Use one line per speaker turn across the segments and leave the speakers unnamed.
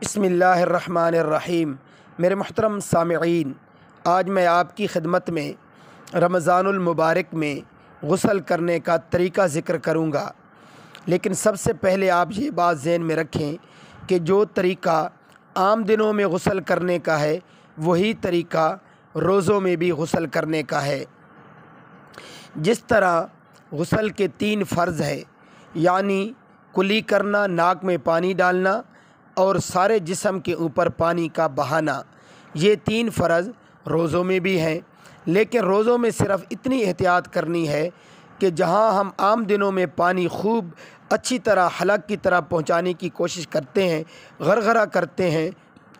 بسم اللہ الرحمن الرحیم۔ میرے محترم سامعین، آج میں آپ کی خدمت میں رمضان المبارک میں غسل کرنے کا طریقہ ذکر کروں گا، لیکن سب سے پہلے آپ یہ بات ذہن میں رکھیں کہ جو طریقہ عام دنوں میں غسل کرنے کا ہے وہی طریقہ روزوں میں بھی غسل کرنے کا ہے۔ جس طرح غسل کے 3 فرض ہے، یعنی کلی کرنا، ناک میں پانی ڈالنا اور سارے جسم کے اوپر پانی کا بہانا، یہ 3 فرض روزوں میں بھی ہیں۔ لیکن روزوں میں صرف اتنی احتیاط کرنی ہے کہ جہاں ہم عام دنوں میں پانی خوب اچھی طرح حلق کی طرح پہنچانے کی کوشش کرتے ہیں، غرغرہ کرتے ہیں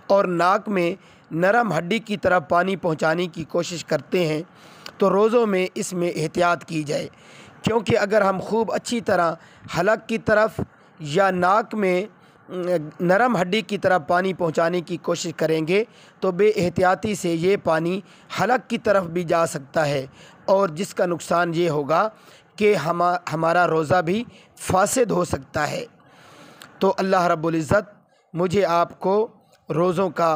اور ناک میں نرم ہڈی کی طرح پانی پہنچانے کی کوشش کرتے ہیں، تو روزوں میں اس میں احتیاط کی جائے، کیونکہ اگر ہم خوب اچھی طرح حلق کی طرف یا ناک میں نرم ہڈی کی طرح پانی پہنچانے کی کوشش کریں گے تو بے احتیاطی سے یہ پانی حلق کی طرف بھی جا سکتا ہے، اور جس کا نقصان یہ ہوگا کہ ہمارا روزہ بھی فاسد ہو سکتا ہے۔ تو اللہ رب العزت مجھے آپ کو روزوں کا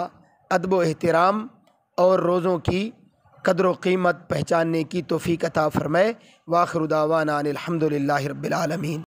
ادب و احترام اور روزوں کی قدر و قیمت پہچاننے کی توفیق عطا فرمائے۔ وآخر دعوانا ان الحمد للہ رب العالمین۔